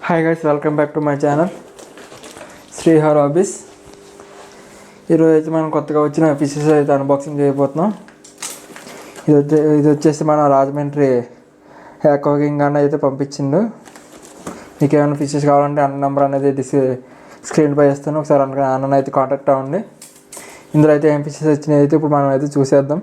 Hi guys, welcome back to my channel Srihar hobbies. ఈరోజు అయితే మనం కొత్తగా వచ్చిన ఫిషెస్ అయితే అన్బాక్సింగ్ చేయబోతున్నాం. ఇది వచ్చేసి మన రాజమండ్రి హ్యాకోకింగ్ అన్న అయితే పంపించిండు. మీకు ఏమైనా ఫిషెస్ కావాలంటే అన్న నెంబర్ అనేది స్క్రీన్ పై ఇస్తాను, ఒకసారి అన్న అయితే కాంటాక్ట్ అవ్వండి. ఇందులో అయితే ఏం ఫిషెస్ వచ్చినాయి అయితే ఇప్పుడు మనం అయితే చూసేద్దాం.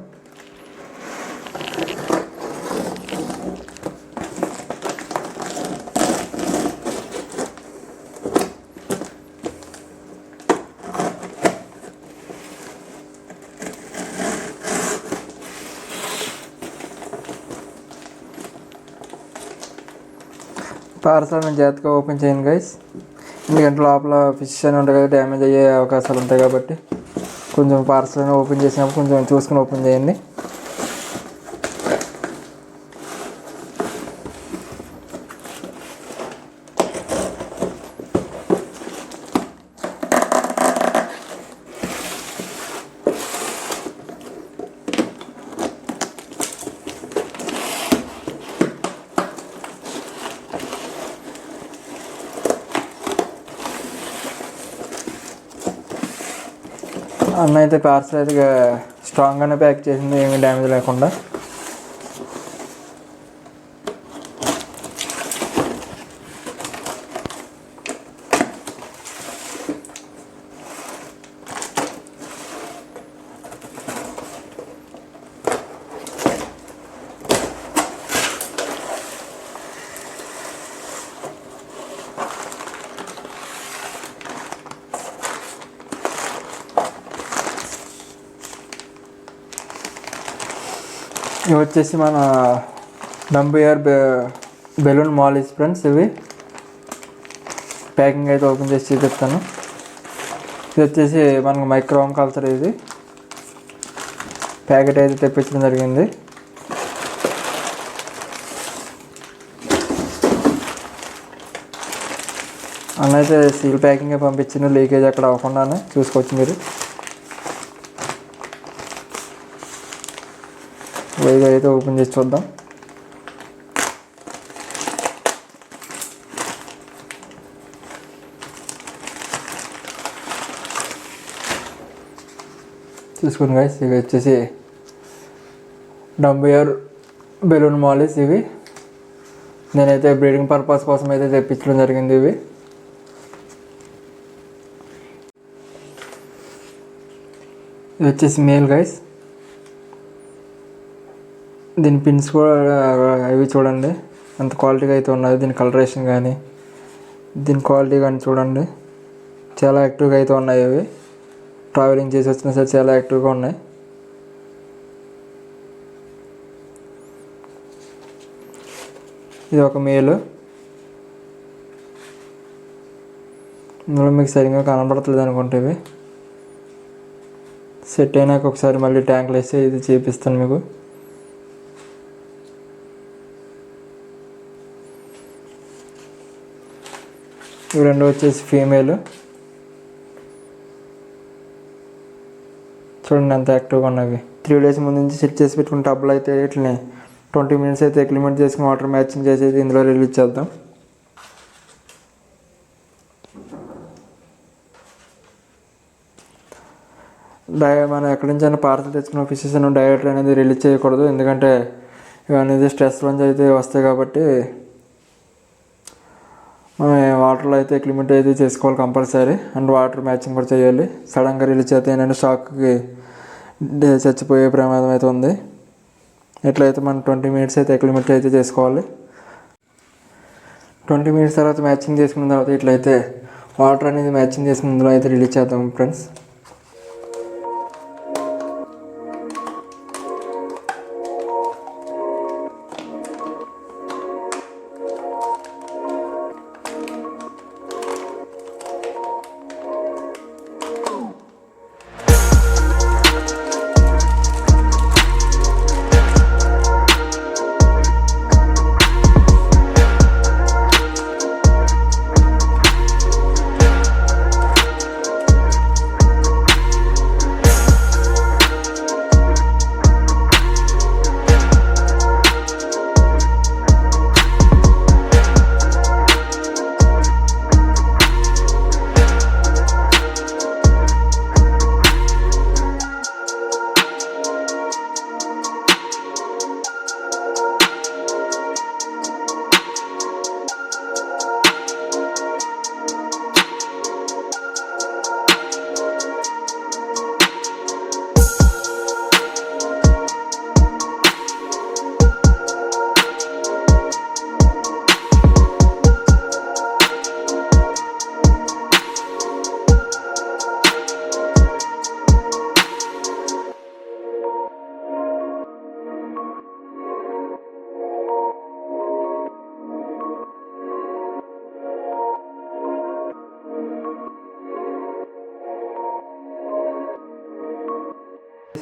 పార్సల్ జాగ్రత్తగా ఓపెన్ చేయండి గైస్, ఎందుకంటే లోపల ఫిష్ అని ఉంటాయి కదా, డ్యామేజ్ అయ్యే అవకాశాలు ఉంటాయి కాబట్టి కొంచెం పార్సల్ ఓపెన్ చేసినప్పుడు కొంచెం చూసుకుని ఓపెన్ చేయండి. అన్న అయితే పార్సల్ అయితే స్ట్రాంగ్గానే ప్యాక్ చేసింది, ఏమీ డ్యామేజ్ లేకుండా. ఇవి వచ్చేసి మన డంబియర్ బెలూన్ మాలీస్ ఫ్రెండ్స్. ఇవి ప్యాకింగ్ అయితే ఓపెన్ చేసి చూపిస్తాను. ఇది వచ్చేసి మనకు మైక్రోమ్ కల్చర్. ఇది ప్యాకెట్ అయితే తెప్పించడం జరిగింది. అన్న అయితే సీల్ ప్యాకింగ్ పంపించింది, లీకేజ్ అక్కడ అవ్వకుండానే చూసుకోవచ్చు మీరు. వైగా అయితే ఓపెన్ చేసి చూద్దాం. చూసుకోండి గైస్, ఇవి వచ్చేసి డంబియర్ బెలూన్ మాలీస్. ఇవి నేనైతే బ్రీడింగ్ పర్పస్ కోసం అయితే తెప్పించడం జరిగింది. ఇవి వచ్చేసి మేల్ గైస్. దీని పిన్స్ కూడా అవి చూడండి ఎంత క్వాలిటీగా అయితే ఉన్నది. దీని కలరేషన్ కానీ దీని క్వాలిటీ కానీ చూడండి, చాలా యాక్టివ్గా అయితే ఉన్నాయి. అవి ట్రావెలింగ్ చేసి వచ్చినా సరే చాలా యాక్టివ్గా ఉన్నాయి. ఇది ఒక మేలు. ఇందులో మీకు సరిగ్గా కనబడట్లేదు అనుకుంటే ఇవి సెట్ అయినాక ఒకసారి మళ్ళీ ట్యాంక్లో వేసి ఇది చేపిస్తాను మీకు. ఇవి రెండు వచ్చేసి ఫీమేల్. చూడండి ఎంత యాక్టివ్గా ఉన్నవి. 3 days ముందు నుంచి సెట్ చేసి పెట్టుకున్న టబ్లో అయితే ఇట్లనే 20 minutes అయితే ఎక్లిమెంట్ చేసుకుని వాటర్ మ్యాచింగ్ చేసేది ఇందులో రిలీజ్ చేద్దాం. మనం ఎక్కడి నుంచి అయినా పార్సల్ తెచ్చుకున్న ఫిషెస్ డైరెక్ట్ అనేది రిలీజ్ చేయకూడదు, ఎందుకంటే ఇవన్నీ స్ట్రెస్ నుంచి అయితే వస్తాయి కాబట్టి మనం వాటర్లో అయితే ఎక్లిమెంట్ అయితే చేసుకోవాలి కంపల్సరీ. అండ్ వాటర్ మ్యాచింగ్ కూడా చేయాలి. సడన్గా రిలీజ్ అయితే ఏంటంటే షాక్కి చచ్చిపోయే ప్రమాదం అయితే ఉంది. ఎట్లయితే మనం 20 minutes అయితే ఎక్లిమెంట్ అయితే చేసుకోవాలి. 20 minutes తర్వాత మ్యాచింగ్ చేసుకున్న తర్వాత ఇట్లయితే వాటర్ అనేది మ్యాచింగ్ చేసుకున్న ఇందులో అయితే రిలీజ్ చేద్దాం ఫ్రెండ్స్.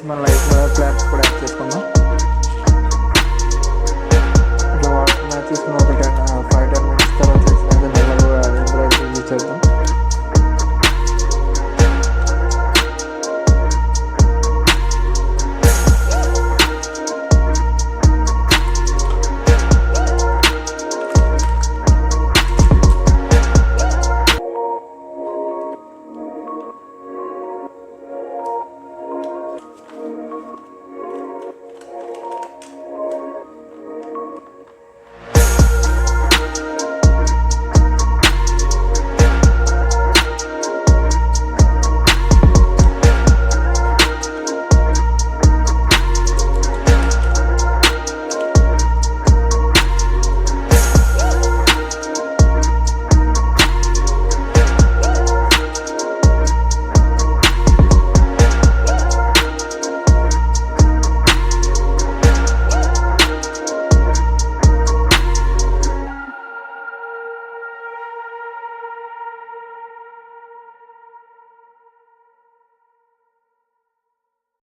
మన లైట్ ఫ్లేవర్స్ కూడా యాడ్ చేసుకుందాం.